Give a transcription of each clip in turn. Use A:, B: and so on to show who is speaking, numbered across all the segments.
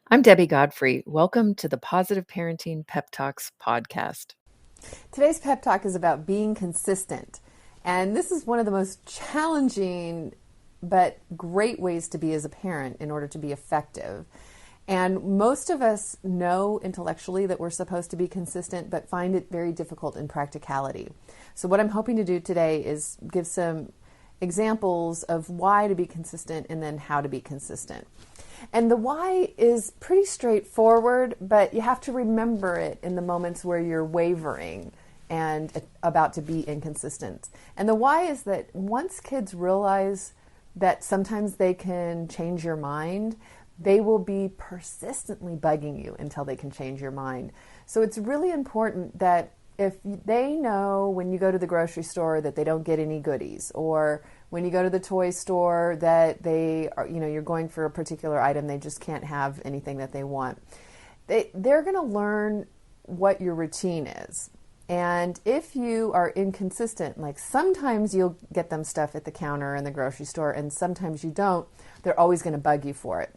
A: I'm Debbie Godfrey. Welcome to the Positive Parenting PEP Talks podcast.
B: Today's pep talk is about being consistent. And this is one of the most challenging but great ways to be as a parent in order to be effective. And most of us know intellectually that we're supposed to be consistent, but find it very difficult in practicality. So what I'm hoping to do today is give some examples of why to be consistent and then how to be consistent. And the why is pretty straightforward, but you have to remember it in the moments where you're wavering and about to be inconsistent. And the why is that once kids realize that sometimes they can change your mind, they will be persistently bugging you until they can change your mind. So it's really important that if they know when you go to the grocery store that they don't get any goodies, or when you go to the toy store that they are, you're going for a particular item, they just can't have anything that they want. They're going to learn what your routine is. And if you are inconsistent, like sometimes you'll get them stuff at the counter in the grocery store and sometimes you don't, they're always going to bug you for it.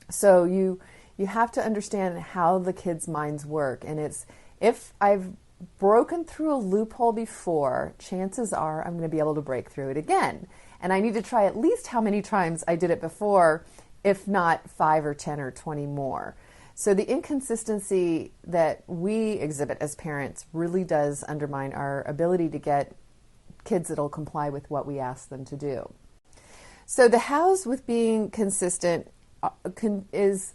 B: So you have to understand how the kids' minds work. And it's, if I've broken through a loophole before, chances are I'm going to be able to break through it again. And I need to try at least how many times I did it before, if not 5 or 10 or 20 more. So the inconsistency that we exhibit as parents really does undermine our ability to get kids that'll comply with what we ask them to do. So the hows with being consistent is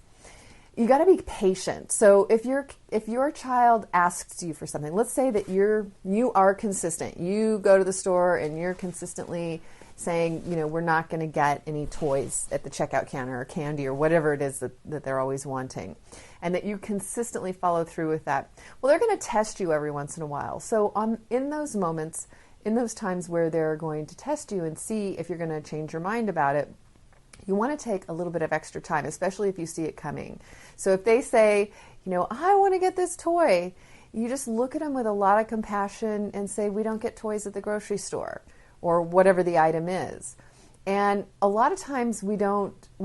B: you got to be patient. So if your child asks you for something, let's say that you are consistent. You go to the store and you're consistently saying, we're not going to get any toys at the checkout counter or candy or whatever it is that they're always wanting, and that you consistently follow through with that. Well, they're going to test you every once in a while. So in those moments, in those times where they're going to test you and see if you're going to change your mind about it, you want to take a little bit of extra time, especially if you see it coming. So if they say, I want to get this toy, you just look at them with a lot of compassion and say, we don't get toys at the grocery store, or whatever the item is. And a lot of times we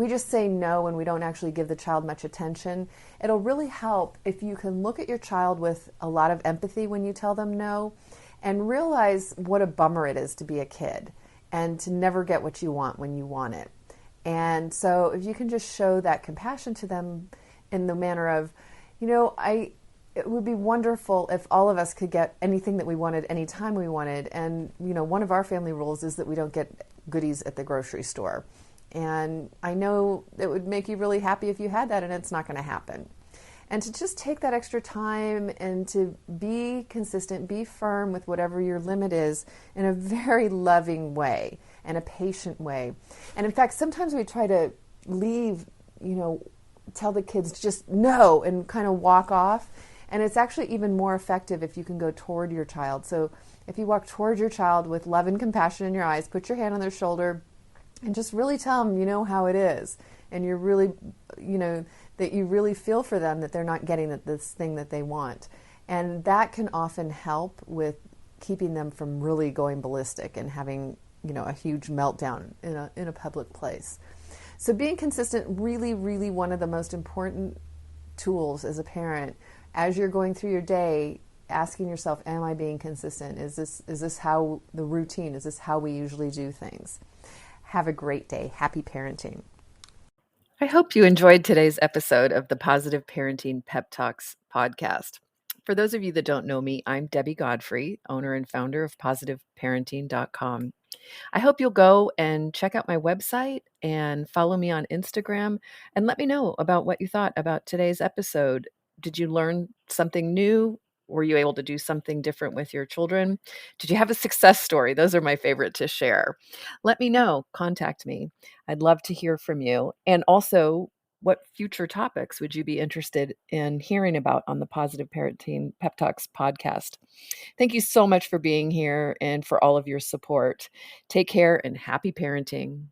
B: just say no and we don't actually give the child much attention. It'll really help if you can look at your child with a lot of empathy when you tell them no, and realize what a bummer it is to be a kid and to never get what you want when you want it. And so if you can just show that compassion to them in the manner of, it would be wonderful if all of us could get anything that we wanted anytime we wanted. And, one of our family rules is that we don't get goodies at the grocery store. And I know it would make you really happy if you had that, and it's not going to happen. And to just take that extra time and to be consistent, be firm with whatever your limit is in a very loving way and a patient way. And in fact, sometimes we try to leave, tell the kids just no and kind of walk off. And it's actually even more effective if you can go toward your child. So if you walk toward your child with love and compassion in your eyes, put your hand on their shoulder and just really tell them, how it is. And you're really, that you really feel for them that they're not getting this thing that they want. And that can often help with keeping them from really going ballistic and having, a huge meltdown in a public place. So being consistent, really, really one of the most important tools as a parent. As you're going through your day, asking yourself, am I being consistent? Is this how the routine? Is this how we usually do things? Have a great day. Happy parenting.
A: I hope you enjoyed today's episode of the Positive Parenting PEP Talks podcast. For those of you that don't know me, I'm Debbie Godfrey, owner and founder of positiveparenting.com. I hope you'll go and check out my website and follow me on Instagram and let me know about what you thought about today's episode. Did you learn something new? Were you able to do something different with your children? Did you have a success story? Those are my favorite to share. Let me know. Contact me. I'd love to hear from you. And also, what future topics would you be interested in hearing about on the Positive Parenting Pep Talks podcast? Thank you so much for being here and for all of your support. Take care and happy parenting.